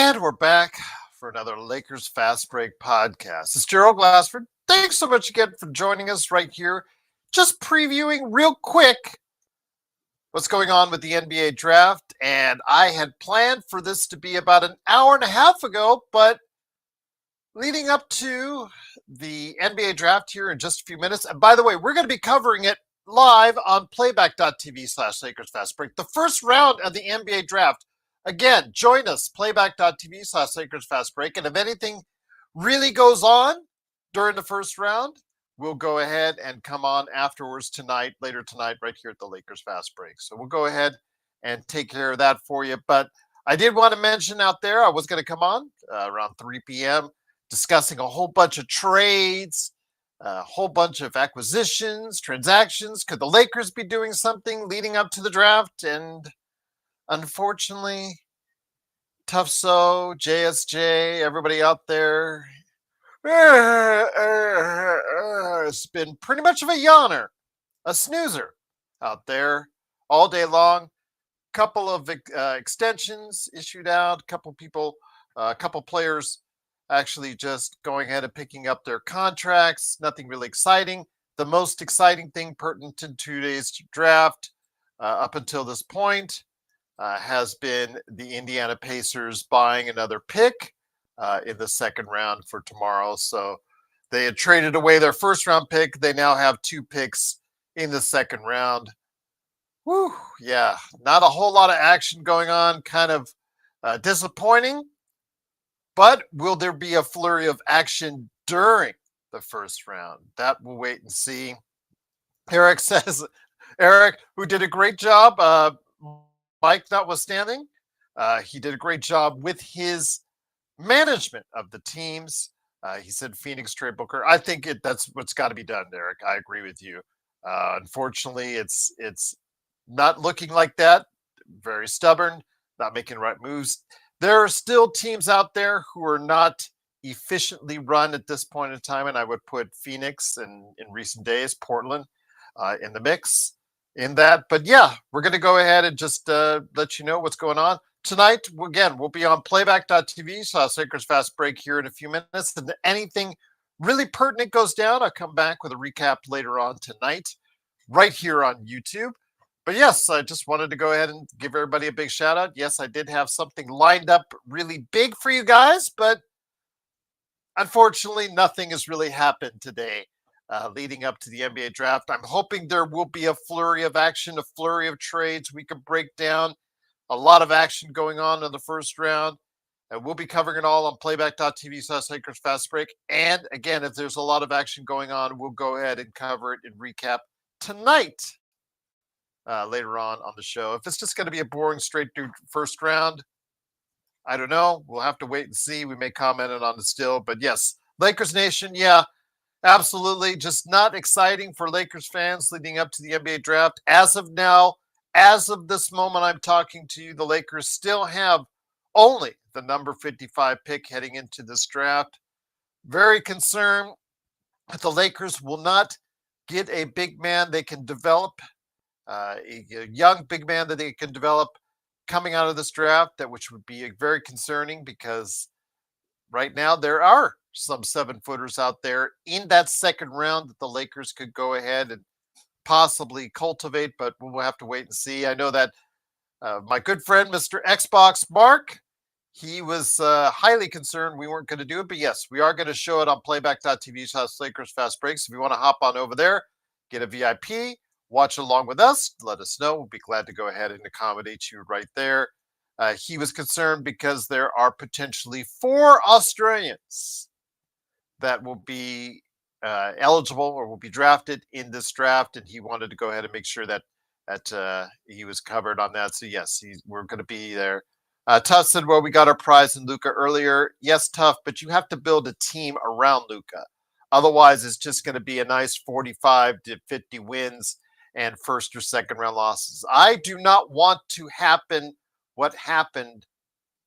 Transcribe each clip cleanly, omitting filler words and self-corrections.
And we're back for another Lakers Fast Break podcast. It's Gerald Glassford. Thanks so much again for joining us right here. Just previewing real quick what's going on with the NBA draft. And I had planned for this to be about an hour and a half ago, but leading up to the NBA draft here in just a few minutes. And by the way, we're going to be covering it live on playback.tv/Lakers Fast Break. The first round of the NBA draft. Again, join us, playback.tv/Lakers Fast Break. And if anything really goes on during the first round, we'll go ahead and come on afterwards later tonight, right here at the Lakers Fast Break. So we'll go ahead and take care of that for you. But I did want to mention out there, I was going to come on around 3 p.m. discussing a whole bunch of trades, a whole bunch of acquisitions, transactions. Could the Lakers be doing something leading up to the draft? And unfortunately, Tough So, JSJ, everybody out there, it's been pretty much of a yawner, a snoozer out there all day long. Couple of extensions issued out, a couple players actually just going ahead and picking up their contracts. Nothing really exciting. The most exciting thing pertinent to today's draft up until this point has been the Indiana Pacers buying another pick in the second round for tomorrow. So they had traded away their first round pick. They now have 2 picks in the second round. Whew, yeah, not a whole lot of action going on. Kind of disappointing. But will there be a flurry of action during the first round? That we'll wait and see. Eric says, Eric, who did a great job, Mike notwithstanding, he did a great job with his management of the teams. He said Phoenix trade Booker. I think that's what's got to be done, Eric. I agree with you. Unfortunately, it's not looking like that. Very stubborn, not making the right moves. There are still teams out there who are not efficiently run at this point in time, and I would put Phoenix and in recent days, Portland in the mix in that. But yeah, we're going to go ahead and just let you know what's going on. Tonight, again, we'll be on playback.tv/Lakers Fast Break here in a few minutes. And anything really pertinent goes down, I'll come back with a recap later on tonight, right here on YouTube. But yes, I just wanted to go ahead and give everybody a big shout out. Yes, I did have something lined up really big for you guys, but unfortunately, nothing has really happened today leading up to the NBA draft. I'm hoping there will be a flurry of action, a flurry of trades we can break down. A lot of action going on in the first round. And we'll be covering it all on playback.tv/Lakers Fast Break. And again, if there's a lot of action going on, we'll go ahead and cover it and recap tonight. Later on the show. If it's just going to be a boring straight through first round, I don't know. We'll have to wait and see. We may comment on it still. But yes, Lakers Nation, yeah, absolutely. Just not exciting for Lakers fans leading up to the NBA draft. As of now, as of this moment I'm talking to you, the Lakers still have only the number 55 pick heading into this draft. Very concerned that the Lakers will not get a big man they can develop. A young big man that they can develop coming out of this draft, which would be very concerning because right now there are some 7-footers out there in that second round that the Lakers could go ahead and possibly cultivate, but we'll have to wait and see. I know that my good friend, Mr. Xbox Mark, he was highly concerned we weren't going to do it, but yes, we are going to show it on playback.tv/Lakers Fast Breaks. If you want to hop on over there, get a VIP, watch along with us, let us know. We'll be glad to go ahead and accommodate you right there. He was concerned because there are potentially 4 Australians that will be eligible or will be drafted in this draft, and he wanted to go ahead and make sure that he was covered on that. So yes, we're going to be there. Tough said, well, we got our prize in Luka earlier. Yes, Tough, but you have to build a team around Luka. Otherwise, it's just going to be a nice 45 to 50 wins and first or second round losses. I do not want to happen what happened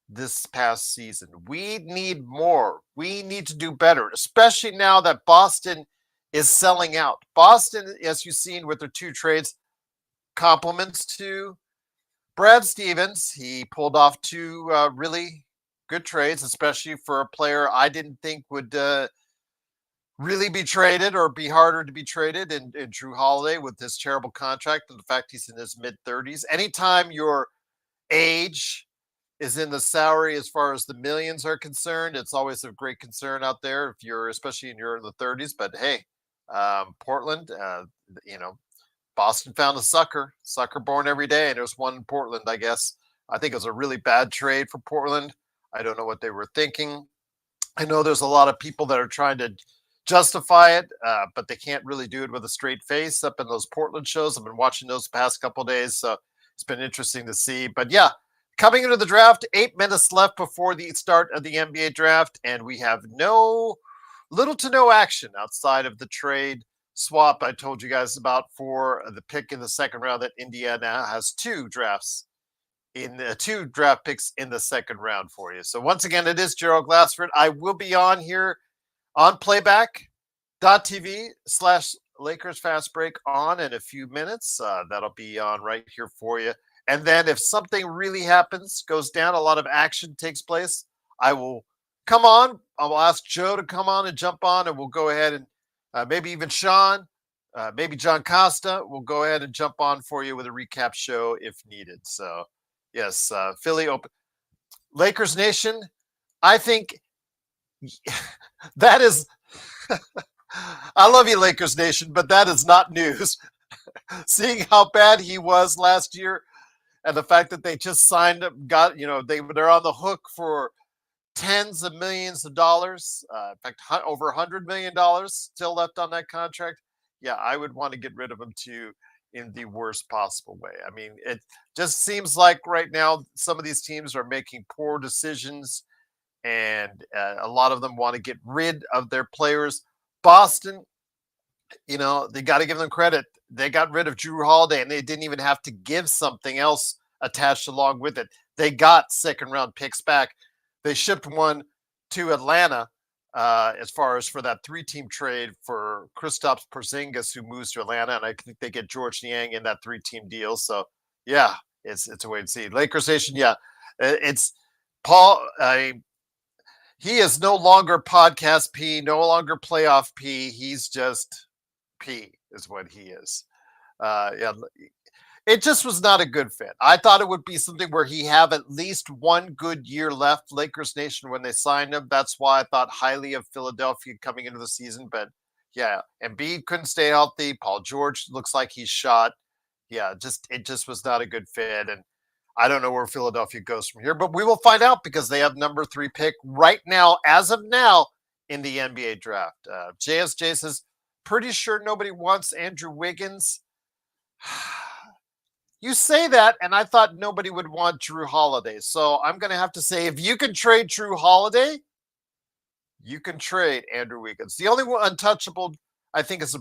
this past season. We need more. We need to do better, especially now that Boston is selling out. Boston, as you've seen with their 2 trades, compliments to Brad Stevens. He pulled off 2 really good trades, especially for a player I didn't think would really be traded or be harder to be traded in Drew Holiday with this terrible contract and the fact he's in his mid-30s. Anytime your age is in the salary as far as the millions are concerned, it's always a great concern out there if you're, especially in your the 30s. But hey, Portland, you know, Boston found a sucker born every day, and there's one in Portland, I guess. I think it was a really bad trade for Portland. I don't know what they were thinking. I know there's a lot of people that are trying to justify it, but they can't really do it with a straight face up in those Portland shows. I've been watching those past couple of days, so it's been interesting to see. But yeah, coming into the draft, 8 minutes left before the start of the NBA draft, and we have little to no action outside of the trade swap I told you guys about for the pick in the second round that Indiana has two draft picks in the second round for you. So once again, it is Gerald Glassford. I will be on here on playback.tv/Lakers Fast Break on in a few minutes. That'll be on right here for you. And then if something really happens, goes down, a lot of action takes place, I will come on. I will ask Joe to come on and jump on, and we'll go ahead and maybe even Sean, maybe John Costa will go ahead and jump on for you with a recap show if needed. So, yes, Philly Open. Lakers Nation, I think that is, I love you, Lakers Nation, but that is not news. Seeing how bad he was last year and the fact that they just signed him, they're on the hook for tens of millions of dollars. In fact, over $100 million still left on that contract. Yeah, I would want to get rid of him too in the worst possible way. I mean, it just seems like right now some of these teams are making poor decisions, and a lot of them want to get rid of their players. Boston, they got to give them credit. They got rid of Drew Holiday, and they didn't even have to give something else attached along with it. They got second round picks back. They shipped one to Atlanta as far as for that 3-team trade for Kristaps Porzingis, who moves to Atlanta, and I think they get George Niang in that 3-team deal. So, yeah, it's a wait and see. Lakers Nation, yeah, it's Paul. He is no longer podcast P, no longer playoff P. He's just P is what he is. Yeah, it just was not a good fit. I thought it would be something where he have at least one good year left, Lakers Nation, when they signed him. That's why I thought highly of Philadelphia coming into the season. But yeah, Embiid couldn't stay healthy. Paul George looks like he's shot. Yeah, it just was not a good fit. And I don't know where Philadelphia goes from here, but we will find out because they have number 3 pick right now, as of now, in the NBA draft. JSJ says, pretty sure nobody wants Andrew Wiggins. You say that, and I thought nobody would want Drew Holiday. So I'm going to have to say, if you can trade Drew Holiday, you can trade Andrew Wiggins. The only one untouchable, I think, is a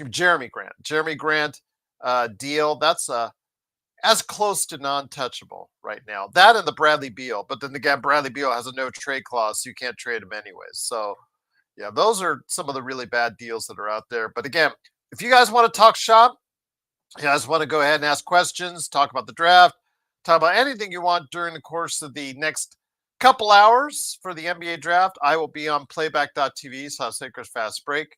Jeremy Grant. Jeremy Grant deal. That's as close to non-touchable right now. That and the Bradley Beal. But then again, Bradley Beal has a no-trade clause, so you can't trade him anyways. So, yeah, those are some of the really bad deals that are out there. But again, if you guys want to talk shop, you guys want to go ahead and ask questions, talk about the draft, talk about anything you want during the course of the next couple hours for the NBA draft, I will be on playback.tv/Lakers Fast Break.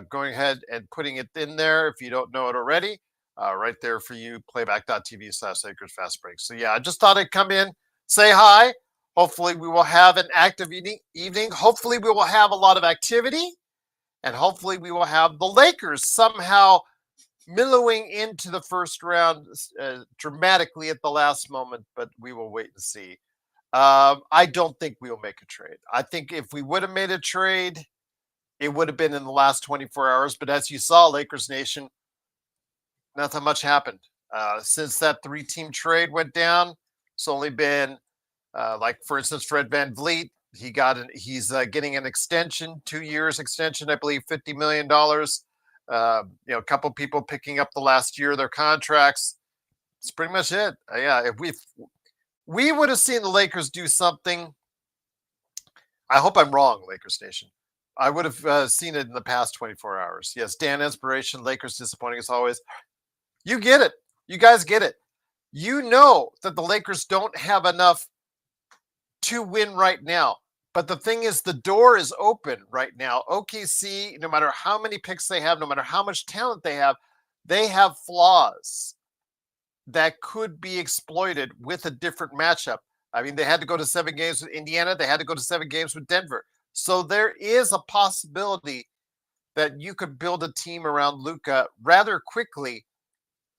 Going ahead and putting it in there if you don't know it already. Right there for you, playback.tv/Lakers Fast Break. So yeah, I just thought I'd come in, say hi. Hopefully we will have an active evening. Hopefully we will have a lot of activity, and hopefully we will have the Lakers somehow millowing into the first round dramatically at the last moment, but we will wait and see. I don't think we will make a trade. I think if we would have made a trade, it would have been in the last 24 hours. But as you saw, Lakers Nation, nothing much happened. Since that 3-team trade went down, it's only been, like, for instance, Fred VanVleet. He's getting an extension, 2 years extension, I believe, $50 million. A couple people picking up the last year of their contracts. It's pretty much it. Yeah, if we would have seen the Lakers do something, I hope I'm wrong, Lakers Nation. I would have seen it in the past 24 hours. Yes, Dan Inspiration, Lakers disappointing as always. You get it. You guys get it. You know that the Lakers don't have enough to win right now. But the thing is, the door is open right now. OKC, no matter how many picks they have, no matter how much talent they have flaws that could be exploited with a different matchup. I mean, they had to go to 7 games with Indiana. They had to go to 7 games with Denver. So there is a possibility that you could build a team around Luka rather quickly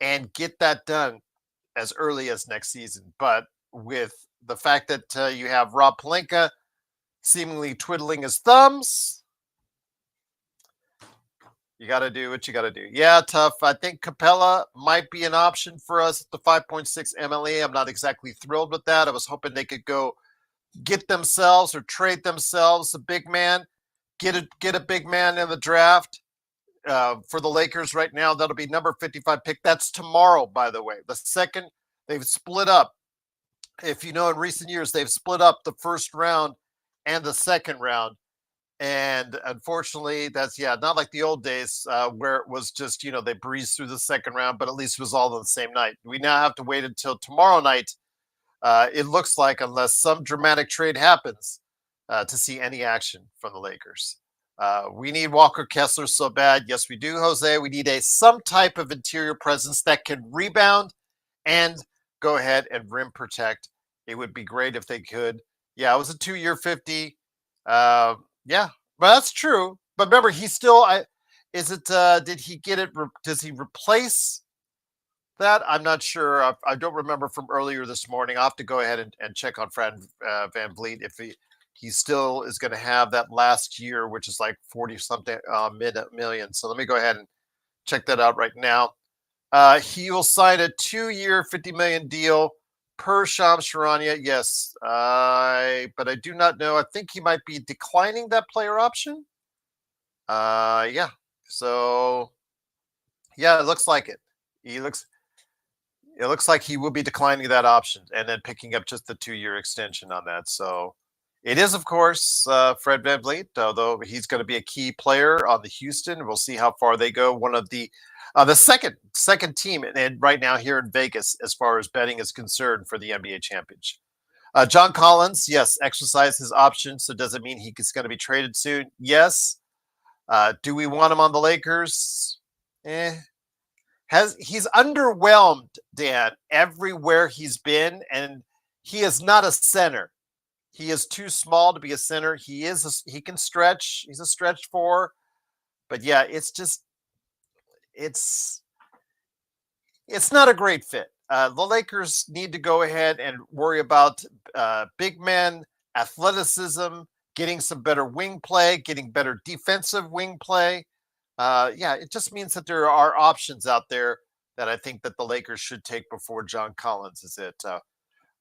and get that done as early as next season. But with the fact that you have Rob Pelinka seemingly twiddling his thumbs, you got to do what you got to do. Yeah, tough. I think Capella might be an option for us at the 5.6 MLE. I'm not exactly thrilled with that. I was hoping they could go get themselves or trade themselves a big man, get a big man in the draft. For the Lakers right now, that'll be number 55 pick. That's tomorrow, by the way. The second, they've split up. If you know, in recent years, they've split up the first round and the second round. And unfortunately, that's, not like the old days where it was just, they breezed through the second round, but at least it was all on the same night. We now have to wait until tomorrow night, it looks like, unless some dramatic trade happens, to see any action from the Lakers. We need Walker Kessler so bad. Yes, we do, Jose. We need some type of interior presence that can rebound and go ahead and rim protect. It would be great if they could. Yeah, it was a 2-year 50. Yeah, but that's true. But remember, he's still. Did he get it? Does he replace that? I'm not sure. I don't remember from earlier this morning. I'll have to go ahead and check on Fred Van Vliet if he still is going to have that last year, which is like 40 something million. So let me go ahead and check that out right now. He will sign a 2-year, $50 million deal per Shams Charania. Yes, but I do not know. I think he might be declining that player option. Yeah. So, yeah, it looks like it. It looks like he will be declining that option and then picking up just the 2-year extension on that. So it is, of course, Fred VanVleet, although he's going to be a key player on the Houston. We'll see how far they go. One of the second team and right now here in Vegas as far as betting is concerned for the NBA championship. John Collins, yes, exercised his option. So does it mean he's going to be traded soon? Yes. Do we want him on the Lakers? He's underwhelmed, Dan, everywhere he's been, and he is not a center. He is too small to be a center. He can stretch. He's a stretch 4, but yeah, it's not a great fit. The Lakers need to go ahead and worry about big men, athleticism, getting some better wing play, getting better defensive wing play. It just means that there are options out there that I think that the Lakers should take before John Collins is it.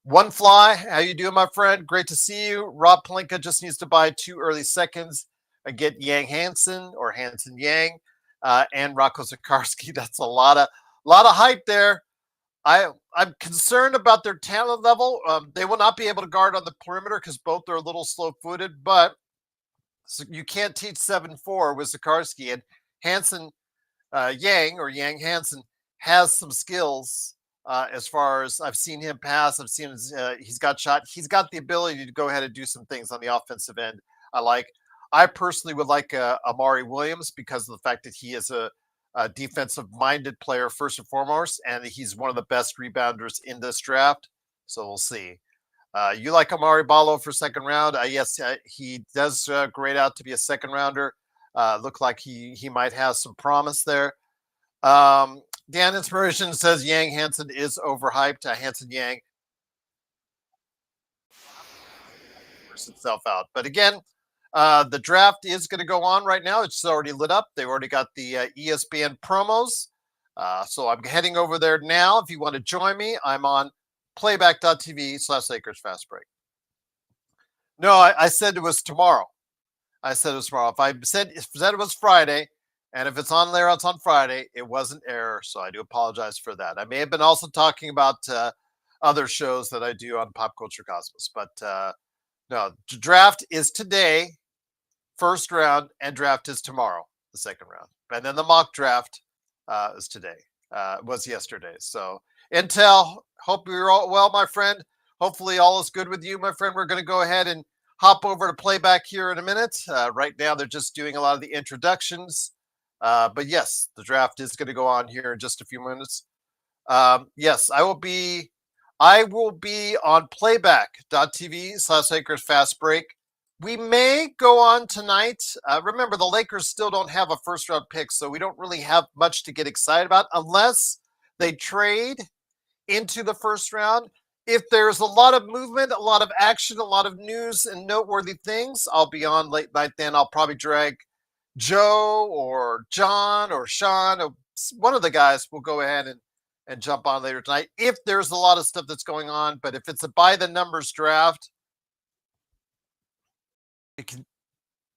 One Fly, how you doing, my friend? Great to see you. Rob Pelinka just needs to buy 2 early seconds and get Yang Hansen or Hansen Yang and Rocco Zakarsky. That's a lot of hype there. I'm concerned about their talent level. They will not be able to guard on the perimeter because both are a little slow-footed, but so you can't teach 7-4 with Zakarsky, and Hansen Yang or Yang Hansen has some skills as far as I've seen him pass. I've seen he's got shot. He's got the ability to go ahead and do some things on the offensive end. I personally would like Amari Williams because of the fact that he is a defensive-minded player first and foremost, and he's one of the best rebounders in this draft. So we'll see. You like Amari Ballo for second round? Yes, he does grade out to be a second rounder. Look like he might have some promise there. Dan Inspiration says Yang Hansen is overhyped. Hansen Yang works itself out. But again, the draft is going to go on right now. It's already lit up. They've already got the ESPN promos. So I'm heading over there now. If you want to join me, I'm on playback.tv/Lakers Fast Break. No, I said it was tomorrow. If I said it was Friday, and if it's on there, it's on Friday, it was an error. So I do apologize for that. I may have been also talking about other shows that I do on Pop Culture Cosmos. But no, draft is today, first round, and draft is tomorrow, the second round. And then the mock draft is today, was yesterday. So Intel, hope you're all well, my friend. Hopefully all is good with you, my friend. We're going to go ahead and hop over to playback here in a minute. Right now, they're just doing a lot of the introductions. But yes, the draft is going to go on here in just a few minutes. Yes, I will be on playback.tv/Lakers Fast Break. We may go on tonight. Remember, the Lakers still don't have a first round pick, so we don't really have much to get excited about unless they trade into the first round. If there's a lot of movement, a lot of action, a lot of news and noteworthy things, I'll be on late night then. I'll probably drag Joe or John or Sean or one of the guys will go ahead and jump on later tonight if there's a lot of stuff that's going on. But if it's a by the numbers draft, it can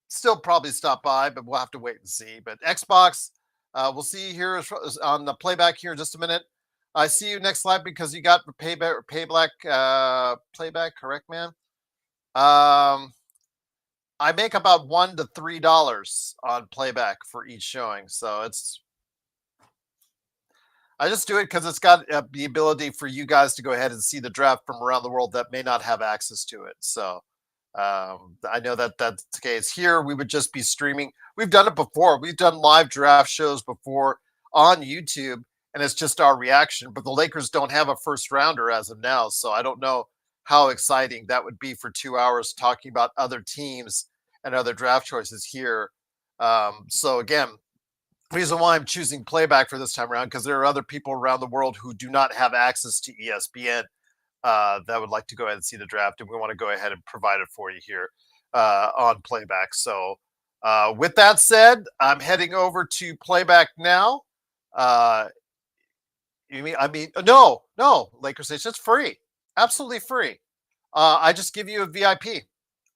still probably stop by, but we'll have to wait and see. But Xbox, we'll see you here on the playback here in just a minute. I see you next slide because you got playback, correct, man? I make about $1 to $3 on playback for each showing, so I just do it because it's got the ability for you guys to go ahead and see the draft from around the world that may not have access to it. So I know that that's the case. Here, we would just be streaming. We've done it before. We've done live draft shows before on YouTube, and it's just our reaction. But the Lakers don't have a first rounder as of now, so I don't know how exciting that would be for 2 hours talking about other teams and other draft choices here. So again, reason why I'm choosing playback for this time around, because there are other people around the world who do not have access to ESPN that would like to go ahead and see the draft, and we want to go ahead and provide it for you here on playback. So with that said, I'm heading over to playback now. No, Lakers Nation, it's free, absolutely free. I just give you a VIP.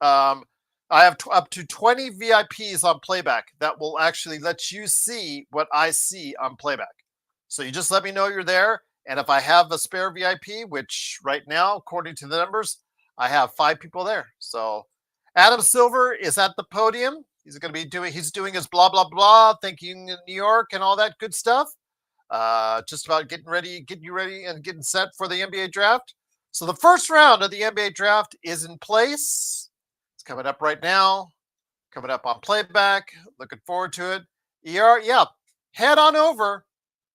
I have up to 20 VIPs on playback that will actually let you see what I see on playback. So you just let me know you're there. And if I have a spare VIP, which right now, according to the numbers, I have 5 people there. So Adam Silver is at the podium. He's going to be he's doing his blah, blah, blah, thanking New York and all that good stuff. Just about getting you ready and getting set for the NBA draft. So the first round of the NBA draft is in place. It's coming up right now, coming up on playback. Looking forward to it. Yeah, head on over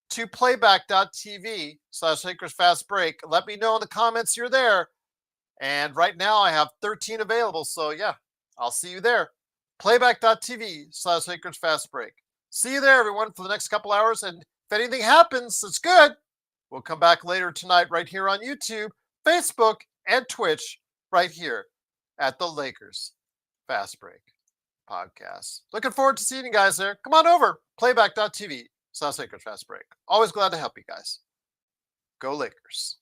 to playback.tv/Lakers Fast Break. Let me know in the comments you're there. And right now I have 13 available. So yeah, I'll see you there. Playback.tv/Lakers Fast Break. See you there, everyone, for the next couple hours. And if anything happens, it's good. We'll come back later tonight right here on YouTube, Facebook, and Twitch right here at the Lakers Fast Break podcast. Looking forward to seeing you guys there. Come on over, playback.tv/Lakers Fast Break. Always glad to help you guys. Go Lakers.